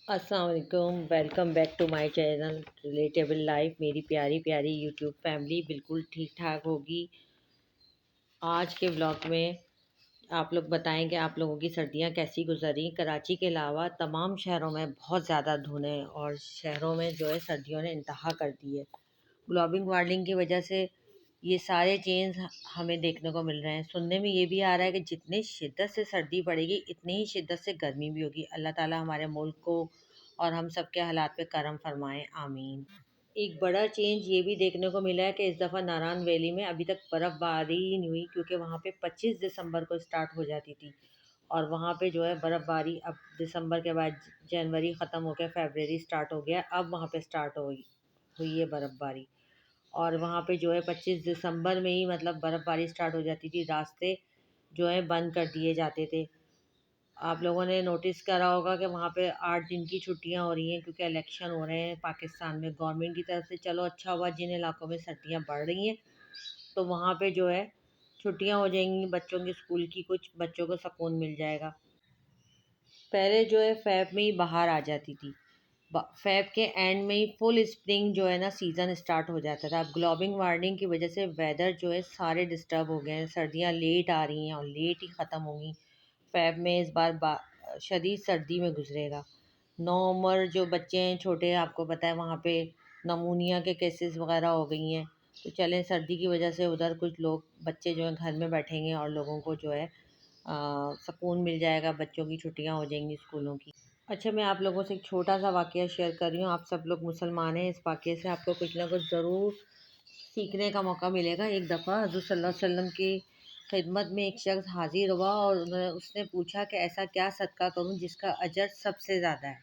अस्सलाम वालेकुम। Welcome back to my channel relatable life. मेरी प्यारी प्यारी यूट्यूब फैमिली बिल्कुल ठीक ठाक होगी। आज के व्लॉग में आप लोग बताएं कि आप लोगों की सर्दियां कैसी गुजरी। कराची के अलावा तमाम शहरों में बहुत ज़्यादा धुंध है और शहरों में जो है सर्दियों ने इंतहा कर दी है। ग्लोबल वार्मिंग की वजह से ये सारे चेंज हमें देखने को मिल रहे हैं। सुनने में ये भी आ रहा है कि जितनी शिद्दत से सर्दी पड़ेगी इतनी ही शिद्दत से गर्मी भी होगी। अल्लाह ताला हमारे मुल्क को और हम सब के हालात पे करम फरमाएं, आमीन। एक बड़ा चेंज ये भी देखने को मिला है कि इस दफ़ा नारायण वैली में अभी तक बर्फ़बारी ही नहीं हुई, क्योंकि वहाँ पे 25 दिसंबर को स्टार्ट हो जाती थी और वहाँ पे जो है बर्फ़बारी अब दिसंबर के बाद जनवरी ख़त्म हो गया, फरवरी स्टार्ट हो गया, अब वहाँ पे स्टार्ट हुई है बर्फ़बारी। और वहाँ पे जो है 25 दिसंबर में ही मतलब बर्फ़बारी स्टार्ट हो जाती थी। रास्ते जो है बंद कर दिए जाते थे। आप लोगों ने नोटिस करा होगा कि वहाँ पे 8 दिन की छुट्टियां हो रही हैं, क्योंकि इलेक्शन हो रहे हैं पाकिस्तान में। गवर्नमेंट की तरफ से चलो अच्छा हुआ, जिन इलाकों में सर्दियां बढ़ रही हैं तो वहाँ पे जो है छुट्टियां हो जाएंगी बच्चों की स्कूल की, कुछ बच्चों को सुकून मिल जाएगा। पहले जो है फ़ेब में ही बाहर आ जाती थी, फ़ेब के एंड में ही फुल स्प्रिंग जो है ना सीज़न स्टार्ट हो जाता था। अब ग्लोबल वार्मिंग की वजह से वेदर जो है सारे डिस्टर्ब हो गए हैं। सर्दियाँ लेट आ रही हैं और लेट ही ख़त्म होंगी। फ़ेब में इस बार शदीद सर्दी में गुजरेगा। 9 उम्र जो बच्चे हैं छोटे, आपको पता है वहाँ पे नमूनिया के केसेस वगैरह हो गई हैं। तो चलें, सर्दी की वजह से उधर कुछ लोग बच्चे जो हैं घर में बैठेंगे और लोगों को जो है सुकून मिल जाएगा, बच्चों की छुट्टियां हो जाएंगी स्कूलों की। अच्छा, मैं आप लोगों से एक छोटा सा वाक़या शेयर कर रही हूँ। आप सब लोग मुसलमान हैं, इस वाक़ये से आपको कुछ ना कुछ ज़रूर सीखने का मौका मिलेगा। एक दफ़ा हज़रत सल्लल्लाहु अलैहि वसल्लम की खिदमत में एक शख्स हाजिर हुआ और उसने पूछा कि ऐसा क्या सदका करूँ जिसका अजर सबसे ज़्यादा है।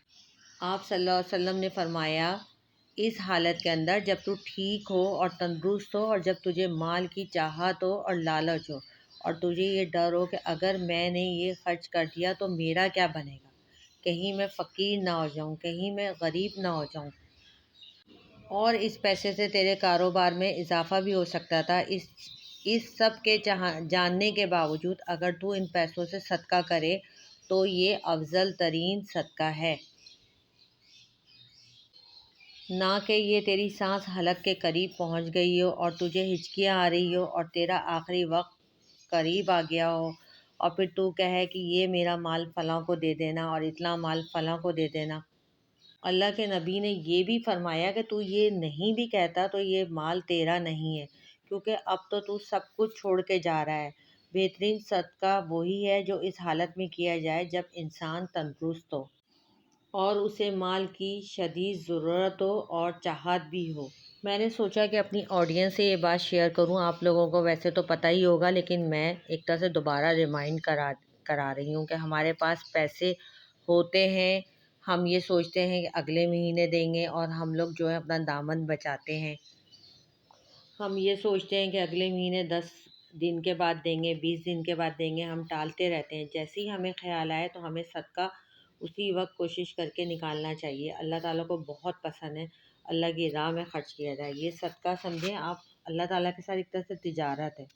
आप सल्लल्लाहु अलैहि वसल्लम ने फरमाया, इस हालत के अंदर जब तू ठीक हो और तंदुरुस्त हो और जब तुझे माल की चाहत हो और लालच हो और तुझे ये डर हो कि अगर मैंने ये खर्च कर दिया तो मेरा क्या बनेगा, कहीं मैं फ़कीर ना हो जाऊं, कहीं मैं गरीब ना हो जाऊं, और इस पैसे से तेरे कारोबार में इजाफा भी हो सकता था। इस सब के जानने के बावजूद अगर तू इन पैसों से सदका करे तो ये अफजल तरीन सदका है, ना कि ये तेरी सांस हलक के करीब पहुंच गई हो और तुझे हिचकियाँ आ रही हो और तेरा आखिरी वक्त करीब आ गया हो और फिर तू कहे कि ये मेरा माल फ़लाँ को दे देना और इतना माल फ़लाँ को दे देना। अल्लाह के नबी ने ये भी फरमाया कि तू ये नहीं भी कहता तो ये माल तेरा नहीं है, क्योंकि अब तो तू सब कुछ छोड़ के जा रहा है। बेहतरीन सदका वही है जो इस हालत में किया जाए जब इंसान तंदुरुस्त हो और उसे माल की शदीद ज़रूरत हो और चाहत भी हो। मैंने सोचा कि अपनी ऑडियंस से ये बात शेयर करूं। आप लोगों को वैसे तो पता ही होगा, लेकिन मैं एक तरह से दोबारा रिमाइंड करा रही हूं कि हमारे पास पैसे होते हैं, हम ये सोचते हैं कि अगले महीने देंगे और हम लोग जो है अपना दामन बचाते हैं। हम ये सोचते हैं कि अगले महीने 10 दिन के बाद देंगे, 20 दिन के बाद देंगे, हम टालते रहते हैं। जैसे ही हमें ख्याल आए तो हमें सदका उसी वक्त कोशिश करके निकालना चाहिए। अल्लाह ताला को बहुत पसंद है अल्लाह की राह में ख़र्च किया जाए। ये सदका समझें आप, अल्लाह ताला के साथ एक तरह से तिजारत है।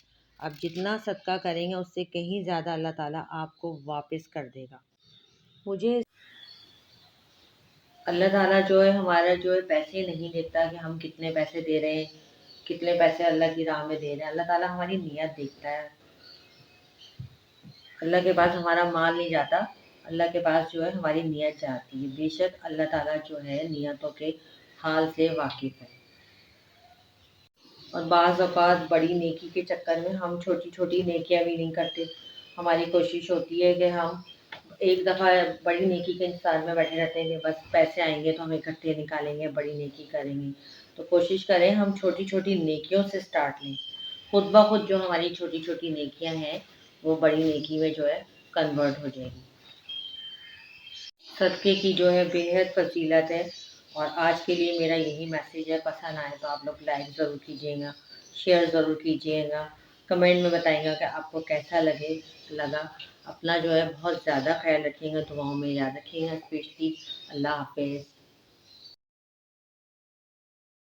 आप जितना सदका करेंगे उससे कहीं ज़्यादा अल्लाह ताला आपको वापस कर देगा। मुझे अल्लाह ताला जो है हमारा जो है पैसे नहीं देखता कि हम कितने पैसे दे रहे हैं, कितने पैसे अल्लाह की राह में दे रहे हैं। अल्लाह ताला हमारी नीयत देखता है। अल्लाह के पास हमारा माल नहीं जाता, अल्लाह के पास जो है हमारी नीयत जाती है। बेशक अल्लाह ताला जो है नीयतों के हाल से वाकिफ़ है। और बाज़ औक़ात बड़ी नेकी के चक्कर में हम छोटी छोटी नेकियां भी नहीं करते। हमारी कोशिश होती है कि हम एक दफ़ा बड़ी नेकी के इंतज़ार में बैठे रहते हैं कि बस पैसे आएंगे तो हम इकट्ठे निकालेंगे, बड़ी नेकी करेंगे। तो कोशिश करें हम छोटी छोटी नेकियों से स्टार्ट लें। खुद ब खुद जो हमारी छोटी छोटी नेकियां हैं वो बड़ी नेकी में जो है कन्वर्ट हो जाएगी। सदक़े की जो है बेहद फजीलत है। और आज के लिए मेरा यही मैसेज है। पसंद आए तो आप लोग लाइक ज़रूर कीजिएगा, शेयर ज़रूर कीजिएगा, कमेंट में बताइएगा कि आपको कैसा लगा। अपना जो है बहुत ज़्यादा ख्याल रखिएगा, दुआओं में याद रखिएगा। स्पेशली अल्लाह हाफ़िज़।